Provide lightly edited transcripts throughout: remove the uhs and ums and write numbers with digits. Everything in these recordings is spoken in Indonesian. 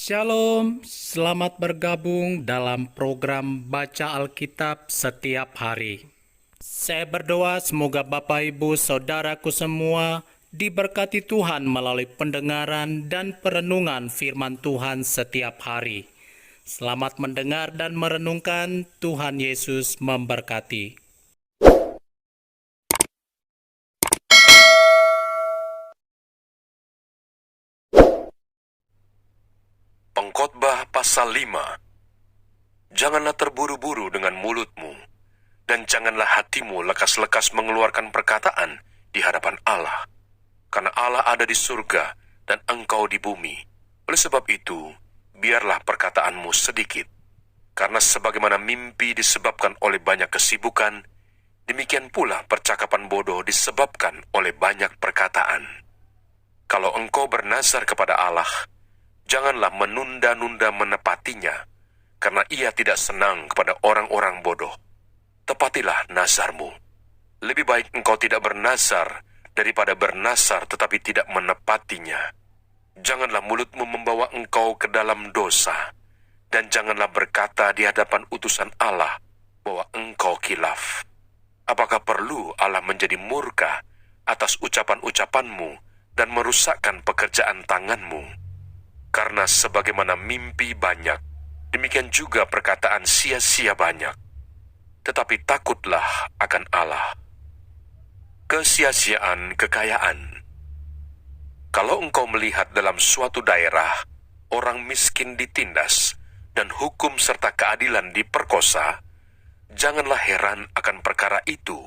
Shalom, selamat bergabung dalam program Baca Alkitab setiap hari. Saya berdoa semoga Bapak Ibu Saudaraku semua diberkati Tuhan melalui pendengaran dan perenungan firman Tuhan setiap hari. Selamat mendengar dan merenungkan. Tuhan Yesus memberkati. Pengkhotbah pasal 5. Janganlah terburu-buru dengan mulutmu, dan janganlah hatimu lekas-lekas mengeluarkan perkataan di hadapan Allah, karena Allah ada di surga dan engkau di bumi. Oleh sebab itu, biarlah perkataanmu sedikit, karena sebagaimana mimpi disebabkan oleh banyak kesibukan, demikian pula percakapan bodoh disebabkan oleh banyak perkataan. Kalau engkau bernazar kepada Allah, janganlah menunda-nunda menepatinya, karena ia tidak senang kepada orang-orang bodoh. Tepatilah nazarmu. Lebih baik engkau tidak bernazar daripada bernazar tetapi tidak menepatinya. Janganlah mulutmu membawa engkau ke dalam dosa, dan janganlah berkata di hadapan utusan Allah bahwa engkau khilaf. Apakah perlu Allah menjadi murka atas ucapan-ucapanmu dan merusakkan pekerjaan tanganmu? Karena sebagaimana mimpi banyak, demikian juga perkataan sia-sia banyak. Tetapi takutlah akan Allah. Kesia-siaan kekayaan. Kalau engkau melihat dalam suatu daerah, orang miskin ditindas, dan hukum serta keadilan diperkosa, janganlah heran akan perkara itu,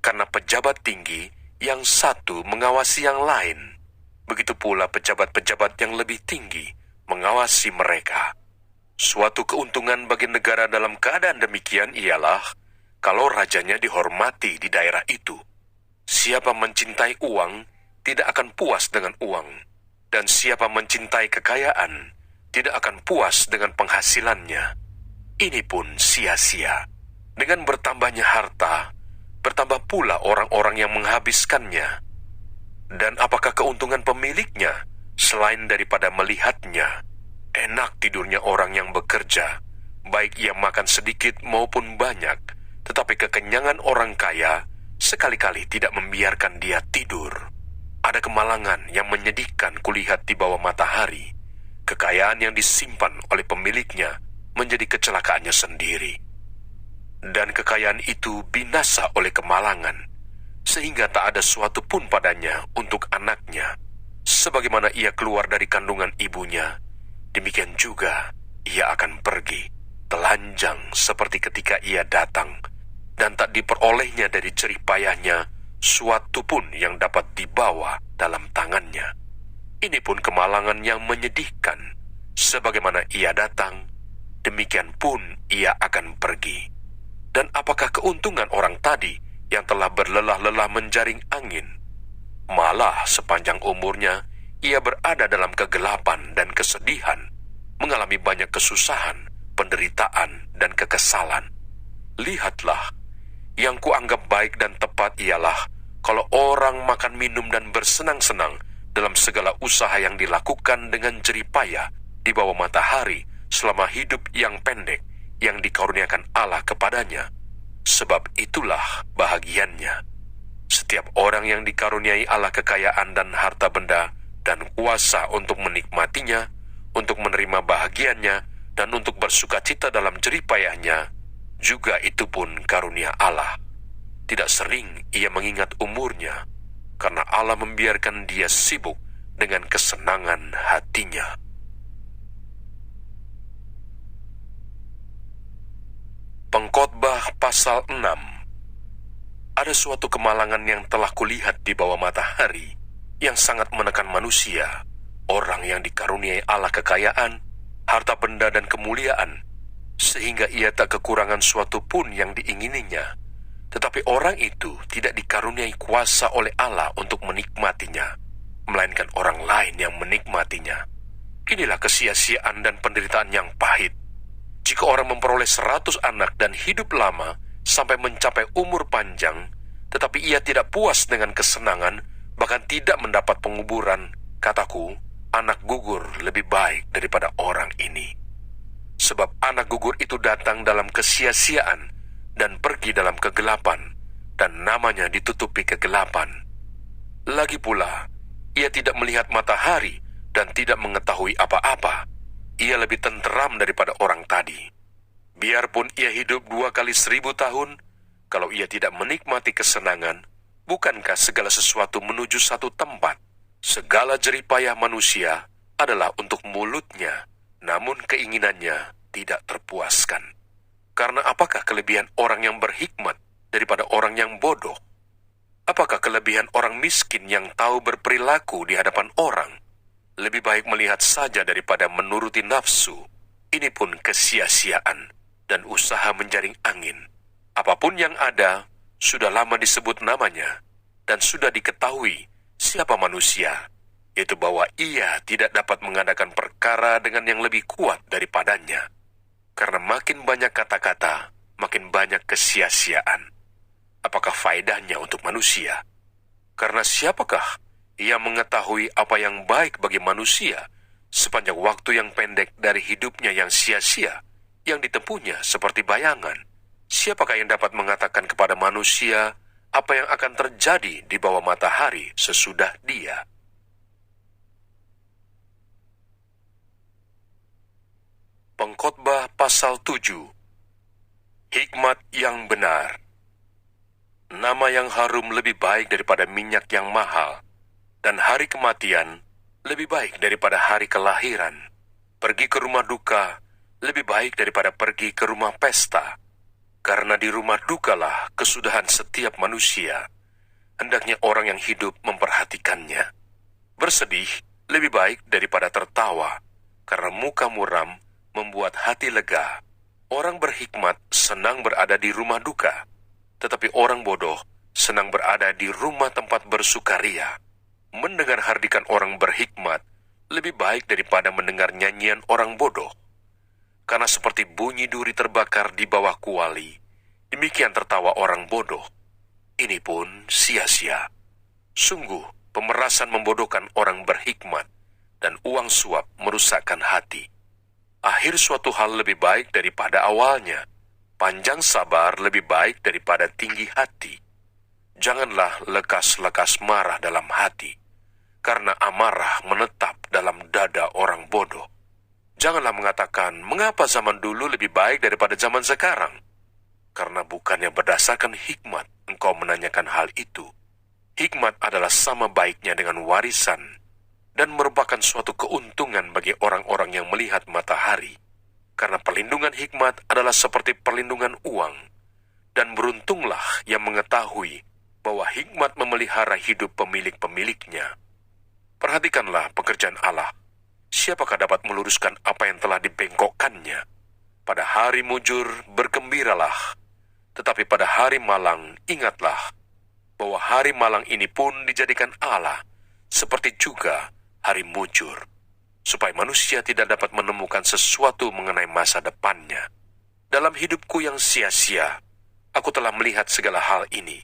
karena pejabat tinggi yang satu mengawasi yang lain. Begitu pula pejabat-pejabat yang lebih tinggi mengawasi mereka. Suatu keuntungan bagi negara dalam keadaan demikian ialah kalau rajanya dihormati di daerah itu. Siapa mencintai uang tidak akan puas dengan uang, dan siapa mencintai kekayaan tidak akan puas dengan penghasilannya. Ini pun sia-sia. Dengan bertambahnya harta, bertambah pula orang-orang yang menghabiskannya. Dan apakah keuntungan pemiliknya selain daripada melihatnya? Enak tidurnya orang yang bekerja, baik ia makan sedikit maupun banyak, tetapi kekenyangan orang kaya sekali-kali tidak membiarkan dia tidur. Ada kemalangan yang menyedihkan kulihat di bawah matahari. Kekayaan yang disimpan oleh pemiliknya menjadi kecelakaannya sendiri. Dan kekayaan itu binasa oleh kemalangan, sehingga tak ada suatu pun padanya untuk anaknya. Sebagaimana ia keluar dari kandungan ibunya, demikian juga ia akan pergi, telanjang seperti ketika ia datang, dan tak diperolehnya dari jerih payahnya suatu pun yang dapat dibawa dalam tangannya. Ini pun kemalangan yang menyedihkan. Sebagaimana ia datang, demikian pun ia akan pergi. Dan apakah keuntungan orang tadi yang telah berlelah-lelah menjaring angin? Malah sepanjang umurnya, ia berada dalam kegelapan dan kesedihan, mengalami banyak kesusahan, penderitaan, dan kekesalan. Lihatlah, yang kuanggap baik dan tepat ialah kalau orang makan minum dan bersenang-senang dalam segala usaha yang dilakukan dengan jerih payah di bawah matahari selama hidup yang pendek yang dikaruniakan Allah kepadanya. Sebab itulah bahagiannya. Setiap orang yang dikaruniai Allah kekayaan dan harta benda dan kuasa untuk menikmatinya, untuk menerima bahagiannya, dan untuk bersukacita dalam jerih payahnya, juga itu pun karunia Allah. Tidak sering ia mengingat umurnya, karena Allah membiarkan dia sibuk dengan kesenangan hatinya. Pengkhotbah pasal 6. Ada suatu kemalangan yang telah kulihat di bawah matahari, yang sangat menekan manusia, orang yang dikaruniai Allah kekayaan, harta benda dan kemuliaan, sehingga ia tak kekurangan suatu pun yang diingininya. Tetapi orang itu tidak dikaruniai kuasa oleh Allah untuk menikmatinya, melainkan orang lain yang menikmatinya. Inilah kesia-siaan dan penderitaan yang pahit. Jika orang memperoleh 100 anak dan hidup lama sampai mencapai umur panjang, tetapi ia tidak puas dengan kesenangan, bahkan tidak mendapat penguburan, kataku, anak gugur lebih baik daripada orang ini. Sebab anak gugur itu datang dalam kesia-siaan dan pergi dalam kegelapan, dan namanya ditutupi kegelapan. Lagi pula, ia tidak melihat matahari dan tidak mengetahui apa-apa. Ia lebih tenteram daripada orang tadi. Biarpun ia hidup 2 kali 1000 tahun, kalau ia tidak menikmati kesenangan, bukankah segala sesuatu menuju satu tempat? Segala jeripayah manusia adalah untuk mulutnya, namun keinginannya tidak terpuaskan. Karena apakah kelebihan orang yang berhikmat daripada orang yang bodoh? Apakah kelebihan orang miskin yang tahu berperilaku di hadapan orang? Lebih baik melihat saja daripada menuruti nafsu. Ini pun kesia-siaan dan usaha menjaring angin. Apapun yang ada, sudah lama disebut namanya, dan sudah diketahui siapa manusia, yaitu bahwa ia tidak dapat mengadakan perkara dengan yang lebih kuat daripadanya. Karena makin banyak kata-kata, makin banyak kesia-siaan. Apakah faedahnya untuk manusia? Karena siapakah yang mengetahui apa yang baik bagi manusia sepanjang waktu yang pendek dari hidupnya yang sia-sia, yang ditempuhnya seperti bayangan? Siapakah yang dapat mengatakan kepada manusia apa yang akan terjadi di bawah matahari sesudah dia? Pengkhotbah pasal 7. Hikmat yang benar. Nama yang harum lebih baik daripada minyak yang mahal, dan hari kematian lebih baik daripada hari kelahiran. Pergi ke rumah duka lebih baik daripada pergi ke rumah pesta, karena di rumah dukalah kesudahan setiap manusia. Hendaknya orang yang hidup memperhatikannya. Bersedih lebih baik daripada tertawa, karena muka muram membuat hati lega. Orang berhikmat senang berada di rumah duka, tetapi orang bodoh senang berada di rumah tempat bersukaria. Mendengar hardikan orang berhikmat lebih baik daripada mendengar nyanyian orang bodoh. Karena seperti bunyi duri terbakar di bawah kuali, demikian tertawa orang bodoh. Ini pun sia-sia. Sungguh, pemerasan membodohkan orang berhikmat, dan uang suap merusakkan hati. Akhir suatu hal lebih baik daripada awalnya. Panjang sabar lebih baik daripada tinggi hati. Janganlah lekas-lekas marah dalam hati, karena amarah menetap dalam dada orang bodoh. Janganlah mengatakan, mengapa zaman dulu lebih baik daripada zaman sekarang? Karena bukannya berdasarkan hikmat engkau menanyakan hal itu. Hikmat adalah sama baiknya dengan warisan, dan merupakan suatu keuntungan bagi orang-orang yang melihat matahari. Karena perlindungan hikmat adalah seperti perlindungan uang, dan beruntunglah yang mengetahui bahwa hikmat memelihara hidup pemilik-pemiliknya. Perhatikanlah pekerjaan Allah. Siapakah dapat meluruskan apa yang telah dibengkokkannya? Pada hari mujur bergembiralah, tetapi pada hari malang ingatlah bahwa hari malang ini pun dijadikan Allah, seperti juga hari mujur, supaya manusia tidak dapat menemukan sesuatu mengenai masa depannya. Dalam hidupku yang sia-sia, aku telah melihat segala hal ini.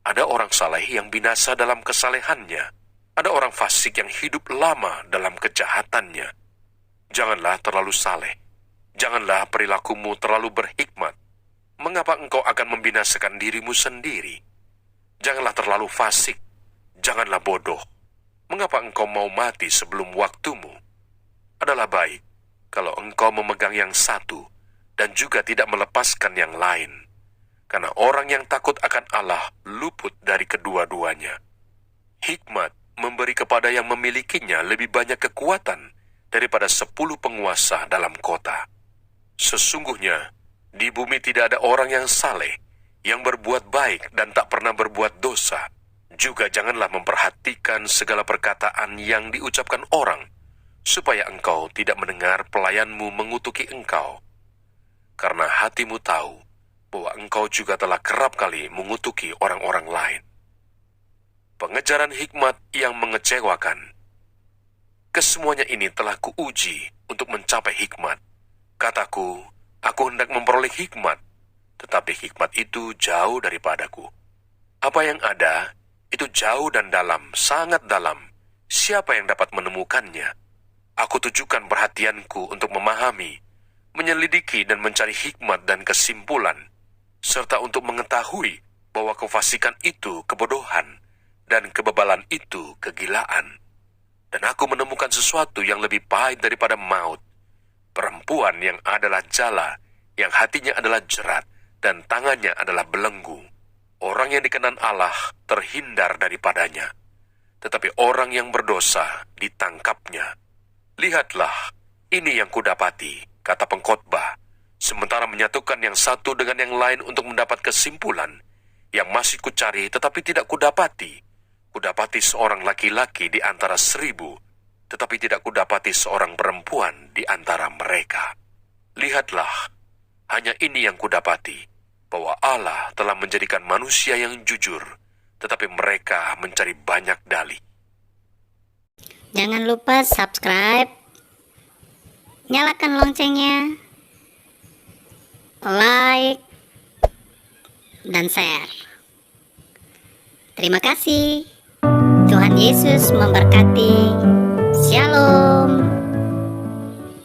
Ada orang saleh yang binasa dalam kesalehannya. Ada orang fasik yang hidup lama dalam kejahatannya. Janganlah terlalu saleh. Janganlah perilakumu terlalu berhikmat. Mengapa engkau akan membinasakan dirimu sendiri? Janganlah terlalu fasik. Janganlah bodoh. Mengapa engkau mau mati sebelum waktumu? Adalah baik kalau engkau memegang yang satu dan juga tidak melepaskan yang lain. Karena orang yang takut akan Allah luput dari kedua-duanya. Hikmat memberi kepada yang memilikinya lebih banyak kekuatan daripada 10 penguasa dalam kota. Sesungguhnya, di bumi tidak ada orang yang saleh, yang berbuat baik dan tak pernah berbuat dosa. Juga janganlah memperhatikan segala perkataan yang diucapkan orang, supaya engkau tidak mendengar pelayanmu mengutuki engkau. Karena hatimu tahu bahwa engkau juga telah kerap kali mengutuki orang-orang lain. Pengejaran hikmat yang mengecewakan. Kesemuanya ini telah kuuji untuk mencapai hikmat. Kataku, aku hendak memperoleh hikmat, tetapi hikmat itu jauh daripadaku. Apa yang ada, itu jauh dan dalam, sangat dalam, Siapa yang dapat menemukannya? Aku tujukan perhatianku untuk memahami, menyelidiki dan mencari hikmat dan kesimpulan, serta untuk mengetahui bahwa kefasikan itu kebodohan dan kebebalan itu kegilaan. Dan aku menemukan sesuatu yang lebih pahit daripada maut, perempuan yang adalah jala, yang hatinya adalah jerat, dan tangannya adalah belenggu. Orang yang dikenan Allah terhindar daripadanya, tetapi orang yang berdosa ditangkapnya. Lihatlah, ini yang kudapati, kata pengkhotbah, sementara menyatukan yang satu dengan yang lain untuk mendapat kesimpulan, yang masih kucari tetapi tidak kudapati. Kudapati seorang laki-laki di antara 1000, tetapi tidak kudapati seorang perempuan di antara mereka. Lihatlah, hanya ini yang kudapati, bahwa Allah telah menjadikan manusia yang jujur, tetapi mereka mencari banyak dalih. Jangan lupa subscribe, nyalakan loncengnya, like, dan share. Terima kasih. Tuhan Yesus memberkati. Shalom.